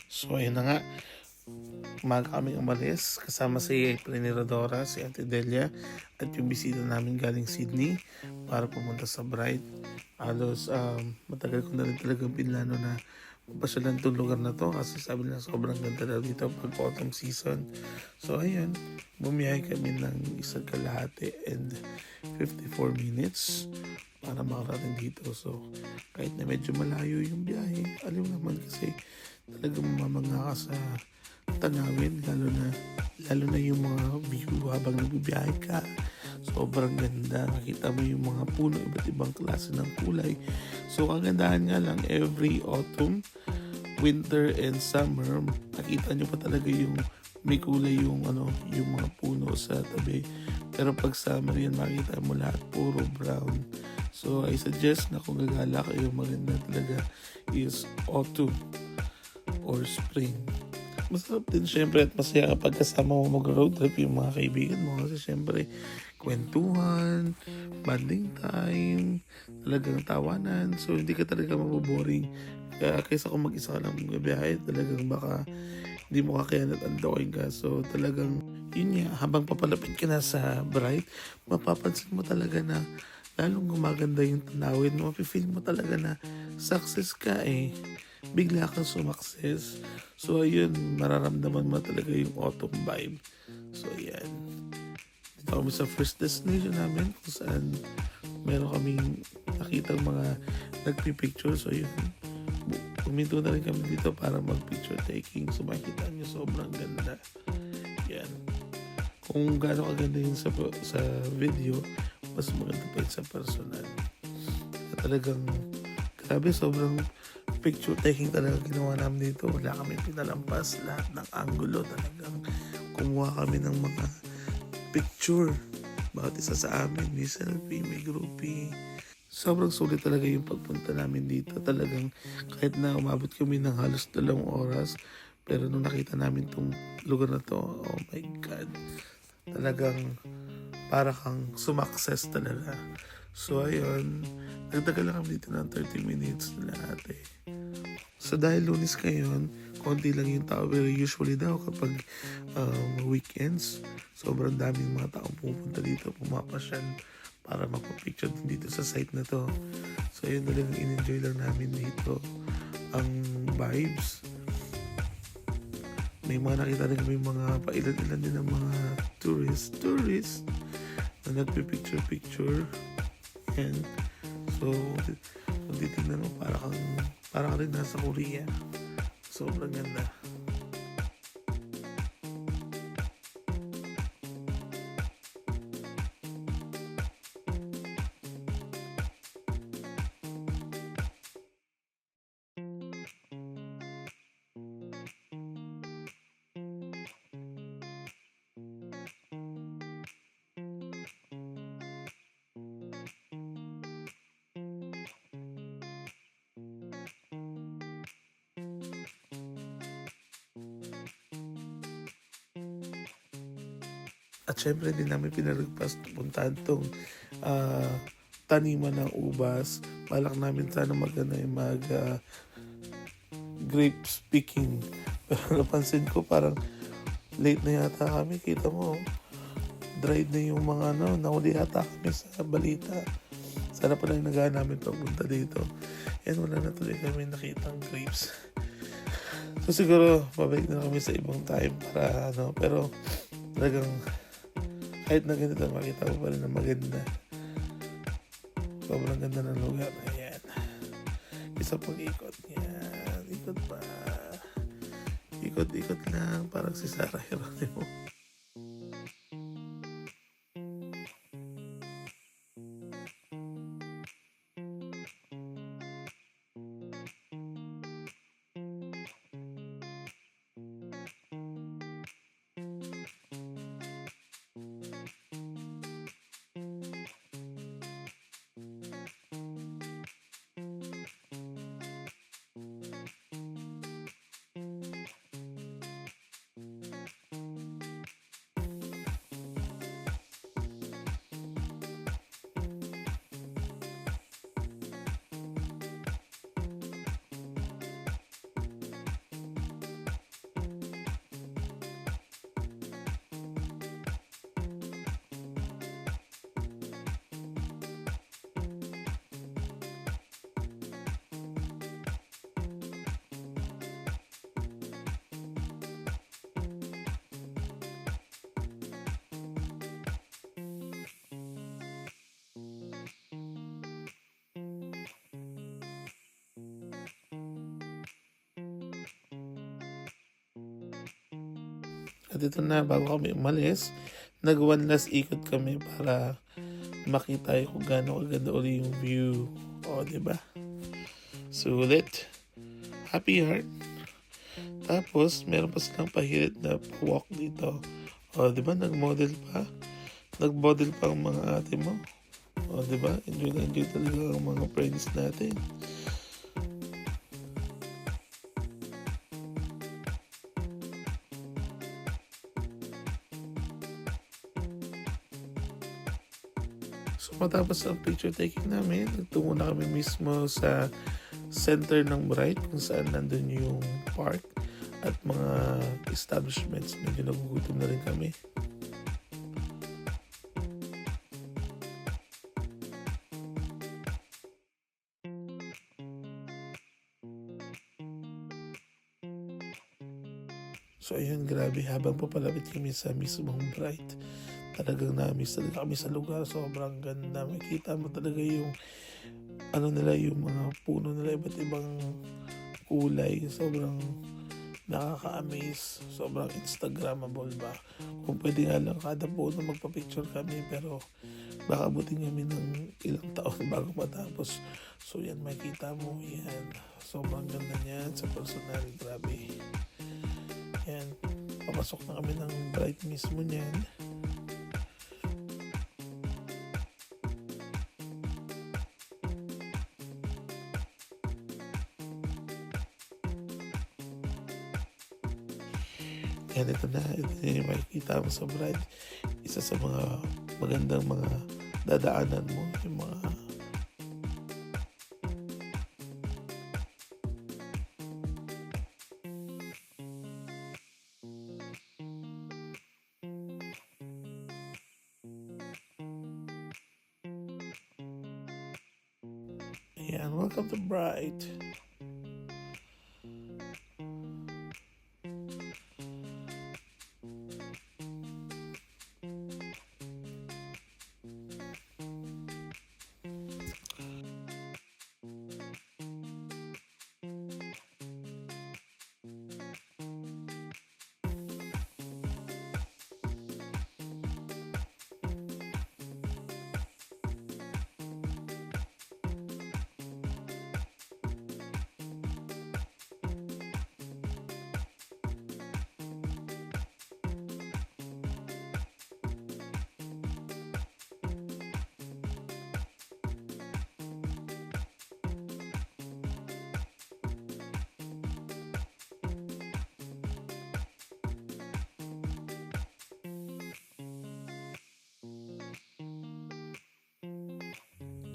So ayun na nga, umaga kaming umalis kasama si April ni Rodora, si Ate Delia at yung bisita namin galing Sydney para pumunta sa Bride. Halos matagal ko na rin talagang pinlano na mapasyalan tong lugar na to kasi sabi nila sobrang ganda daw dito pag autumn season. So ayun, bumiyahe kami ng isang kalahati and 54 minutes para makarating dito. So kahit na medyo malayo yung biyahe, alam mo naman kasi talagang mamamangha ka sa tanawin, lalo na yung mga view habang nagbibiyahe ka. Sobrang ganda, nakita mo yung mga puno, iba't ibang klase ng kulay. So ang gandahan nga lang, every autumn, winter and summer, nakita nyo pa talaga yung may kulay yung yung mga puno sa tabi. Pero pag summer yan, makita mo lahat puro brown. So I suggest na kung gagala kayo, maganda talaga is autumn or spring. Masarap din syempre at masaya kapag kasama mo mag-road trip yung mga kaibigan mo kasi syempre kwentuhan, bonding time, talagang tawanan. So hindi ka talaga maboboring. Kaya kaysa kung mag-isa ka lang magbiyahe, talagang baka hindi mo kakayanan at andokin ka. So talagang yun nga, habang papalapit ka na sa Bright, mapapansin mo talaga na lalong gumaganda yung tanawin mo. Mapifeel mo talaga na success ka eh. Bigla kang sumakses. So ayun, mararamdaman mo talaga yung autumn vibe. So ayan. Dito kami sa first destination namin kung saan meron kaming nakitang mga nagpipicture. So yun, puminto na rin kami dito para mag-picture taking. So makikita nyo sobrang ganda. Yan. Kung gaano kaganda yun sa video, mas maganda pa yun sa personal. At talagang grabe, sobrang picture taking talaga ginawa namin dito. Wala kami pinalampas, lahat ng angulo talagang kumuha kami ng mga picture. Bawat isa sa amin, may selfie, may groupie. Sobrang sulit talaga yung pagpunta namin dito. Talagang kahit na umabot kami ng halos 2 oras, pero nung nakita namin tong lugar na to, oh my God, talagang para kang sumakses talaga. So ayun, nagtagal lang kami dito ng 30 minutes na lahat eh. So dahil Lunes ngayon, konti lang yung tao. Pero usually daw kapag weekends, sobrang daming mga taong pupunta dito, pumapasyal para magpa-picture din dito sa site na to. So yun na lang, in-enjoy lang namin dito ang vibes. May mga nakita rin kami mga pailan-ilan din ng mga tourist na nagpipicture-picture. And so, kung titignan mo, para ka rin nasa Korea. Sobrang ganda. At syempre din namin pinalagpas puntahan tong ah, taniman ng ubas. Balak namin sana grapes picking. Pero napansin ko parang late na yata kami. Kita mo, dried na yung mga nahuli yata kami sa balita. Sana pala yung nagawa namin pagpunta dito. And wala na tuloy kami nakitang grapes. So siguro, babalik na kami sa ibang time para pero talagang kahit na ganito, makita mo pa rin na maganda. Sobrang ganda ng lugar. Ayan. Isa pang ikot. Yan. Ikot pa. Ikot-ikot lang. Parang si Sarah Geronimo. At ito na, bago kami umalis, nag one last ikot kami para makita kung gaano kaganda uli yung view. O, diba? Sulit. Happy heart. Tapos, meron pa silang pahirit na walk dito. O, diba? Nag-model pa. Nag-model pa ang mga ate mo. O, diba? Enjoy na enjoy talaga ang mga friends natin. So, matapos ang picture taking namin, nagtungo na kami mismo sa center ng Bright kung saan nandun yung park at mga establishments. Medyo nagugutom na rin kami. So ayun, grabe, habang papalapit kami sa mismong Bright, talagang na-miss talaga kami sa lugar. Sobrang ganda. Makita mo talaga yung ano nila, yung mga puno nila, iba't ibang kulay. Sobrang nakaka-amaze. Sobrang Instagrammable ba. Kung pwede nga lang kada puno magpa-picture kami, pero baka abutin kami ng ilang taon bago matapos. So yan, makita mo yan. Sobrang ganda niyan sa personal. Grabe. Yan. Papasok na kami ng Bright mismo niyan. Yan, ito na yung makikita mo sa Bright. Isa sa mga magandang mga dadaanan mo, yung mga ayan, welcome to Bright.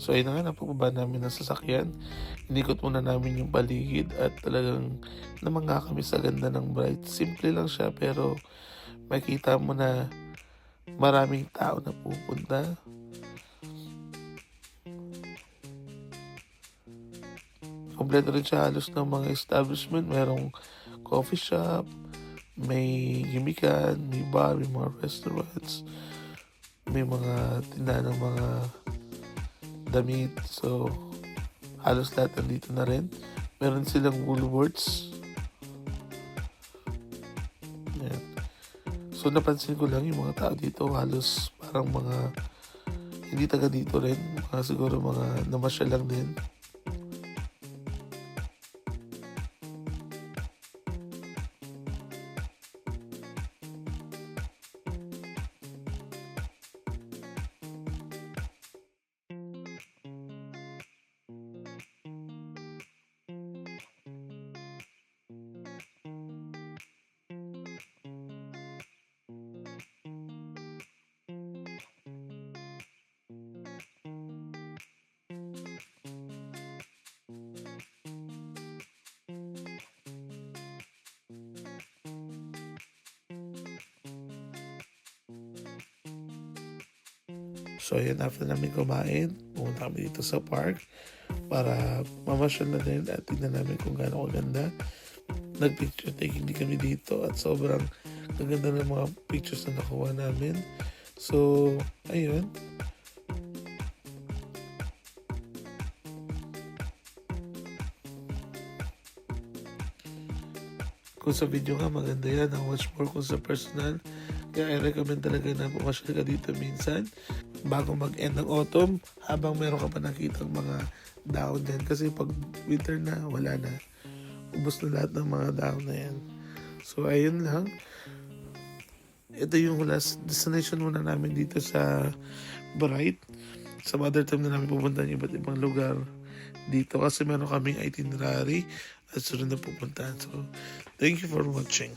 So ayun na nga, napababa namin ng sasakyan. Inikot muna namin yung paligid at talagang namangga kami sa ganda ng Bright. Simple lang siya pero makita mo na maraming tao na pupunta. Kompleto rin siya halos ng mga establishment. Merong coffee shop, may gimikan, may bar, may mga restaurants, may mga tindahan ng mga damit. So, halos lahat nandito na rin. Meron silang Woolworths. Ayan. So, napansin ko lang yung mga tao dito, halos parang mga hindi taga dito rin. Mga siguro mga namasyal lang din. So, yun, after namin kumain, pumunta kami dito sa park para mamasyal na din at tignan namin kung gaano kaganda. Nag-picture taking din kami dito at sobrang kaganda ng mga pictures na nakuha namin. So, ayun. Kung sa video nga, maganda yan. Ang much more kung sa personal. Kaya I recommend talaga na pumasyal ka dito minsan bago mag-end ng autumn habang meron ka pa nakita mga dahon dyan. Kasi pag winter na, wala na. Ubus na lahat ng mga dahon na yan. So, ayun lang. Ito yung last destination muna namin dito sa Bright. Sa other time na namin pupunta ng iba't ibang lugar dito kasi meron kaming itinerary at sunod na pupuntahan. So, thank you for watching.